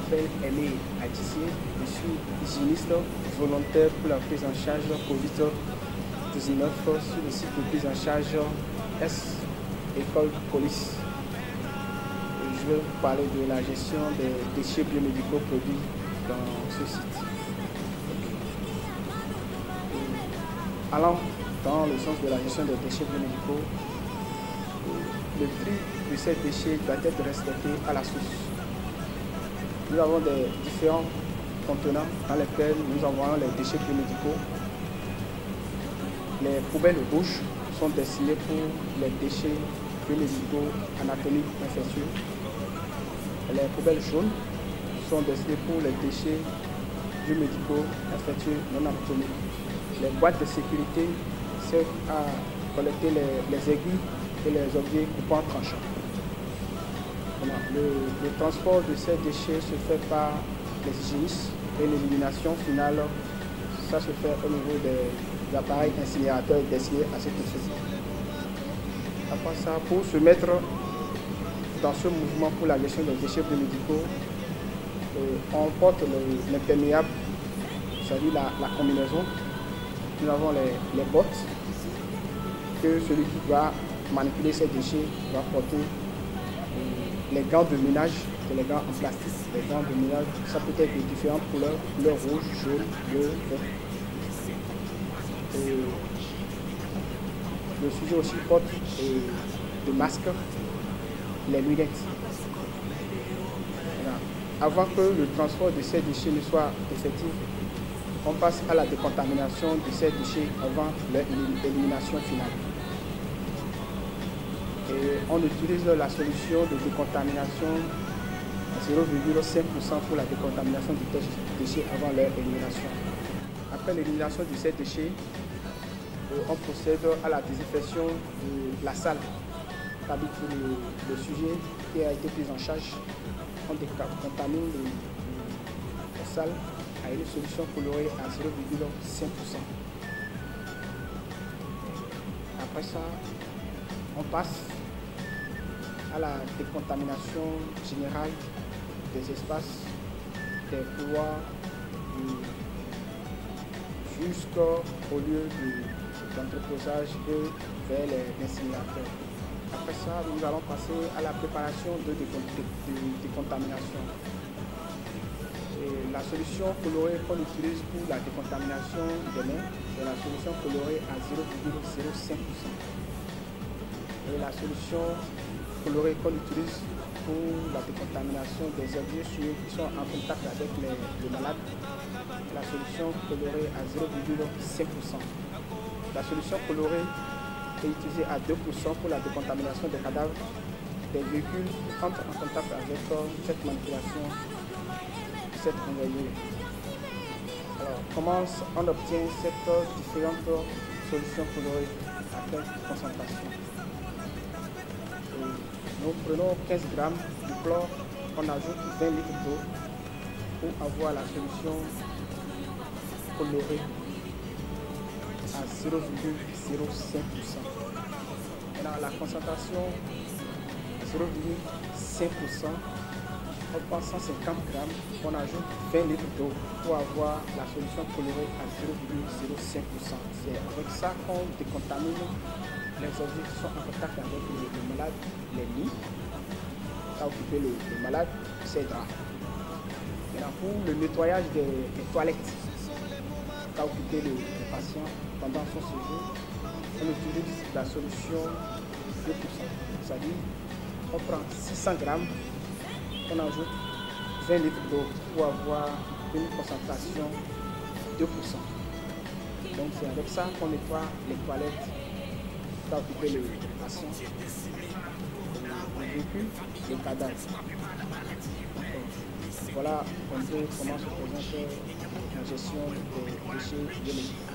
m'appelle Aimé Adissier. Je suis hygiéniste volontaire pour la prise en charge Covid-19 sur le site de prise en charge S École Police. Je vais vous parler de la gestion des déchets biomédicaux produits dans ce site. Allant dans le sens de la gestion des déchets biomédicaux, le tri de ces déchets doit être respecté à la source. Nous avons des différents contenants dans lesquels nous envoyons les déchets biomédicaux. Les poubelles rouges sont destinées pour les déchets biomédicaux anatomiques infectieux. Les poubelles jaunes sont destinées pour les déchets biomédicaux infectieux non anatomiques. Les boîtes de sécurité servent à collecter les aiguilles et les objets coupants tranchants. Le transport de ces déchets se fait par les hygiénistes et l'élimination finale, ça se fait au niveau des appareils incinérateurs destinés à cet effet. Après ça, pour se mettre dans ce mouvement pour la gestion des déchets biomédicaux, on porte l'imperméable, c'est-à-dire la combinaison. Nous avons les bottes que celui qui doit manipuler ces déchets doit porter. Les gants de ménage, c'est les gants en plastique. Les gants de ménage, ça peut être de différentes couleurs, couleur rouge, jaune, bleu, vert. Le sujet aussi porte le masque, les lunettes. Voilà. Avant que le transport de ces déchets ne soit effectif, on passe à la décontamination de ces déchets avant leur élimination finale. Et on utilise la solution de décontamination à 0,5% pour la décontamination des déchets avant leur élimination. Après l'élimination de ces déchets, on procède à la désinfection de la salle. C'est-à-dire que le sujet qui a été pris en charge, on décontamine la salle à une solution colorée à 0,5%. Après ça, on passe à la décontamination générale des espaces, des couloirs, jusqu'au lieu d'entreposage et vers les incinérateurs. Après ça, nous allons passer à la préparation de décontamination. Et la solution colorée qu'on utilise pour la décontamination des mains, c'est la solution colorée à 0,05%. Et la solution colorée qu'on utilise pour la décontamination des objets qui sont en contact avec les malades, la solution colorée à 0,5%. La solution colorée est utilisée à 2% pour la décontamination des cadavres des véhicules qui entrent en contact avec cette manipulation, cette envoyée. Alors, comment on obtient cette différente solution colorée à quelle concentration? Nous prenons 15 grammes de chlore, on ajoute 20 litres d'eau pour avoir la solution colorée à 0,05%. Maintenant, la concentration 0,5%, on prend 150 grammes, on ajoute 20 litres d'eau pour avoir la solution colorée à 0,05%. C'est avec ça qu'on décontamine les objets qui sont en contact avec le malade, les lits, ça occupe le malade, c'est draps. Maintenant, pour le nettoyage des toilettes, ça occupe le patient pendant son séjour, on utilise la solution 2%. C'est-à-dire, on prend 600 grammes, on ajoute 20 litres d'eau pour avoir une concentration 2%. Donc c'est avec ça qu'on nettoie les toilettes. Ça occuper le patient, le véhicule, le cadavre. Voilà un peu comment se présente la gestion des déchets biomédicaux.